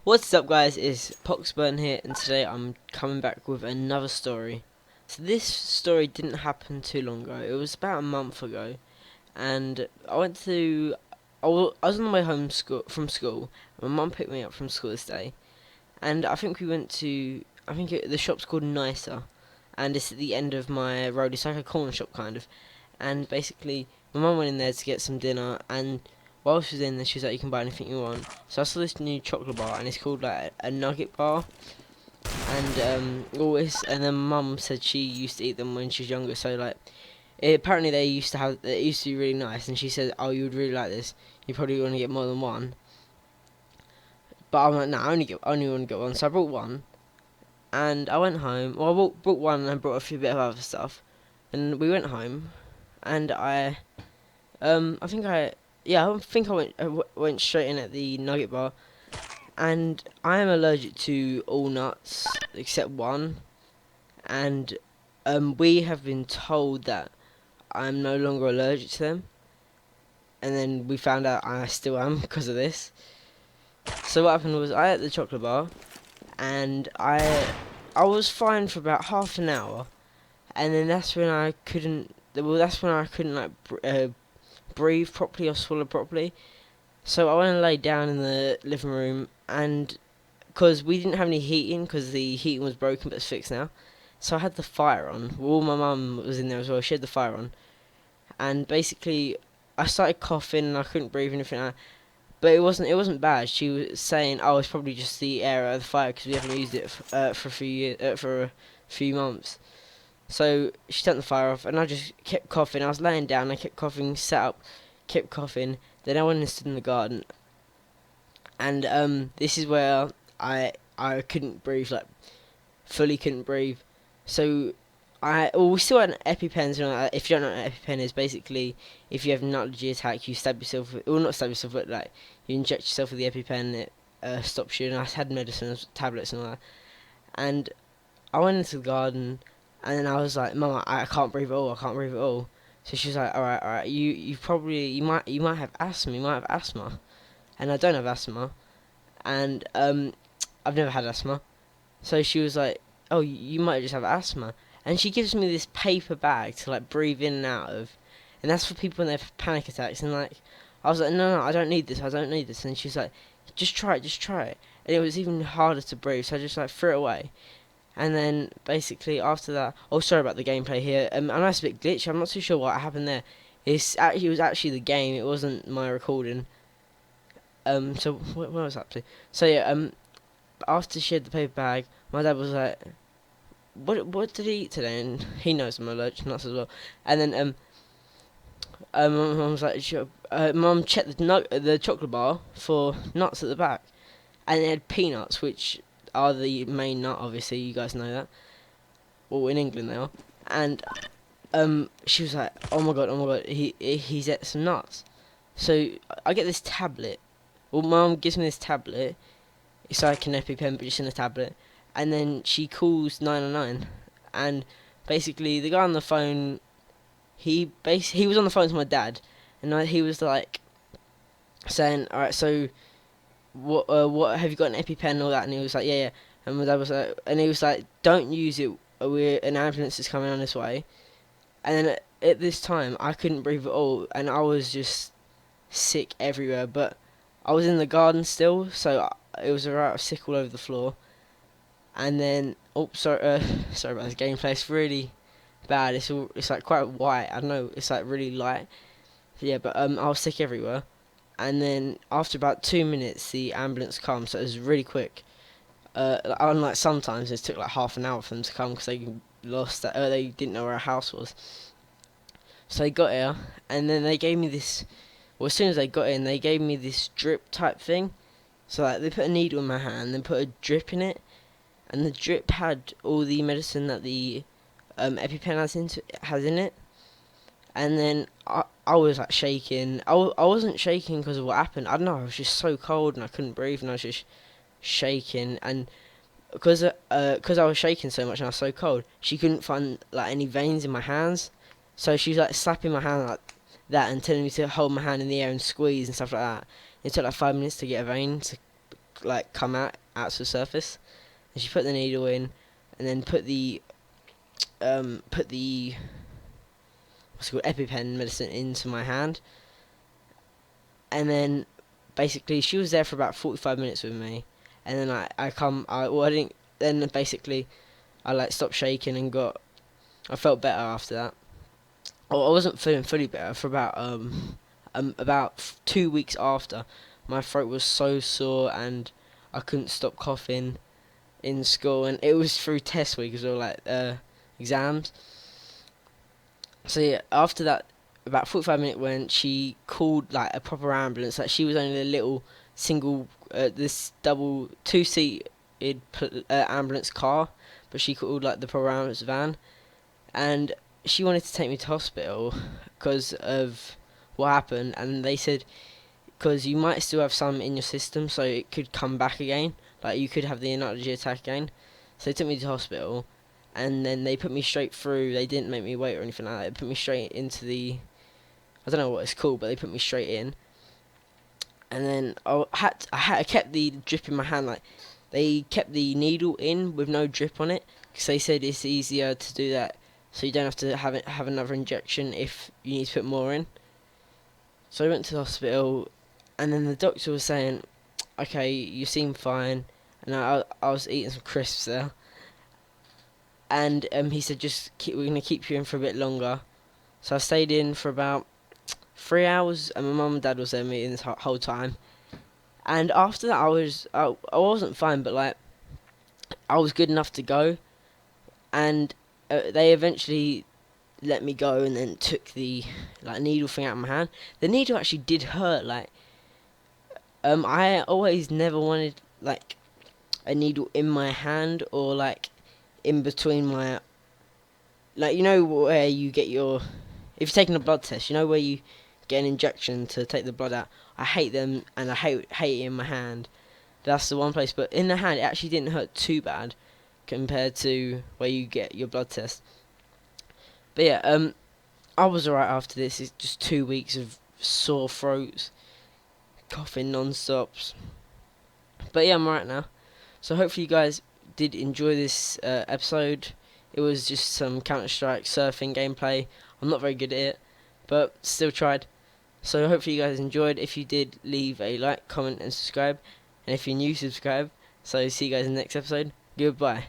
What's up, guys? It's Poxburn here, and today I'm coming back with another story. So this story didn't happen too long ago. It was about a month ago, and I was on the way home from school. My mum picked me up from school this day, and I think we went to the shop's called Nicer, and it's at the end of my road. It's like a corner shop kind of, and basically my mum went in there to get some dinner, and while she was in there, she was like, "You can buy anything you want." So I saw this new chocolate bar, and it's called like a nugget bar, and always. And then mum said she used to eat them when she was younger. So like, apparently it used to be really nice. And she said, "Oh, you would really like this. You probably want to get more than one." But I'm like, "No, I only want to get one." So I brought one, and I went home. Well, brought one, and I brought a few bit of other stuff, and we went home, and I think I went straight in at the nugget bar, and I am allergic to all nuts except one, and we have been told that I'm no longer allergic to them, and then we found out I still am because of this. So what happened was I ate the chocolate bar, and I was fine for about half an hour, and then that's when I couldn't. Well, that's when I couldn't like breathe properly or swallow properly. So I went and laid down in the living room, and because we didn't have any heating, because the heating was broken but it's fixed now, so I had the fire on. Well, my mum was in there as well. She had the fire on, and basically I started coughing and I couldn't breathe and anything. But it wasn't bad. She was saying, "Oh, it's probably just the air out of the fire because we haven't used it for a few years, for a few months." So she turned the fire off, and I just kept coughing. I was laying down, I kept coughing, sat up, kept coughing. Then I went and stood in the garden, and this is where I couldn't breathe, like fully couldn't breathe. So we still had an EpiPen. You know, if you don't know what an EpiPen is, basically if you have an allergy attack, you stab yourself. Well, not stab yourself, but like you inject yourself with the EpiPen. It stops you. And I had medicine, tablets, and all that. And I went into the garden, and then I was like, "Mama, I can't breathe at all. I can't breathe at all." So she was like, all right. You might have asthma. You might have asthma." And I don't have asthma, and I've never had asthma. So she was like, "Oh, you might just have asthma," and she gives me this paper bag to like breathe in and out of, and that's for people when they have panic attacks. And like, I was like, "No, I don't need this. I don't need this." And she's like, "Just try it, just try it." And it was even harder to breathe, so I just like threw it away. And then basically after that, oh, sorry about the gameplay here. I know it's a bit glitchy. I'm not too sure what happened there. It was actually the game. It wasn't my recording. So what was that to? So yeah, after she had the paper bag, my dad was like, "What did he eat today?" And he knows I'm allergic to nuts as well. And then my mum was like, "Mum, check the chocolate bar for nuts at the back," and it had peanuts, which are the main nut. Obviously, you guys know that. Well, in England they are. And she was like, oh my god, he's ate some nuts." So I get this tablet. Well, mum gives me this tablet. It's like an EpiPen, but just in a tablet. And then she calls 999, and basically the guy on the phone, he was on the phone to my dad, and he was like saying, "All right, so what have you got an EpiPen and all that?" And he was like, "Yeah, yeah." And my dad was like, and he was like, "Don't use it. An ambulance is coming on this way." And then at this time, I couldn't breathe at all, and I was just sick everywhere. But I was in the garden still, so it was alright. I was sick all over the floor. And then, oh, sorry, sorry about this gameplay. It's really bad. It's like quite white. I don't know. It's like really light. Yeah, but I was sick everywhere. And then after about 2 minutes, the ambulance comes. So it was really quick. Unlike sometimes, it took like half an hour for them to come because they didn't know where our house was. So they got here, and then they gave me this. Well, as soon as they got in, they gave me this drip type thing. So like they put a needle in my hand, then put a drip in it, and the drip had all the medicine that the EpiPen has in it. And then I was like shaking. I wasn't shaking because of what happened. I don't know. I was just so cold and I couldn't breathe, and I was just shaking. And because I was shaking so much and I was so cold, she couldn't find like any veins in my hands. So she was like slapping my hand like that and telling me to hold my hand in the air and squeeze and stuff like that. It took like 5 minutes to get a vein to like come out to the surface. And she put the needle in, and then put the what's it called, EpiPen medicine into my hand, and then basically she was there for about 45 minutes with me, and then I didn't. Then basically I like stopped shaking and I felt better after that. Oh, I wasn't feeling fully better for about 2 weeks after. My throat was so sore and I couldn't stop coughing in school, and it was through test week as well, like exams. So yeah, after that, about 45 minutes when she called like a proper ambulance. Like, she was only a little single, this double two-seated ambulance car, but she called like the proper ambulance van, and she wanted to take me to hospital because of what happened, and they said because you might still have some in your system, so it could come back again. Like, you could have the analogy attack again. So they took me to hospital, and then they put me straight through. They didn't make me wait or anything like that. They put me straight into I don't know what it's called, but they put me straight in. And then I kept the drip in my hand. Like, they kept the needle in with no drip on it, because they said it's easier to do that, so you don't have to have another injection if you need to put more in. So I went to the hospital, and then the doctor was saying, "Okay, you seem fine." And I was eating some crisps there, and he said, we're gonna keep you in for a bit longer." So I stayed in for about 3 hours, and my mum and dad was there meeting this whole time. And after that, I wasn't fine, but like, I was good enough to go, and they eventually let me go, and then took the like needle thing out of my hand. The needle actually did hurt. Like, I always never wanted like a needle in my hand, or like in between my, like, you know where you get your, if you're taking a blood test, you know where you get an injection to take the blood out. I hate them, and I hate it in my hand. That's the one place. But in the hand, it actually didn't hurt too bad compared to where you get your blood test. But yeah, I was alright after this. It's just 2 weeks of sore throats, coughing non-stops. But yeah, I'm alright now. So hopefully you guys did enjoy this episode. It was just some Counter-Strike surfing gameplay. I'm not very good at it, but still tried. So hopefully you guys enjoyed. If you did, leave a like, comment, and subscribe. And if you're new, subscribe. So see you guys in the next episode. Goodbye.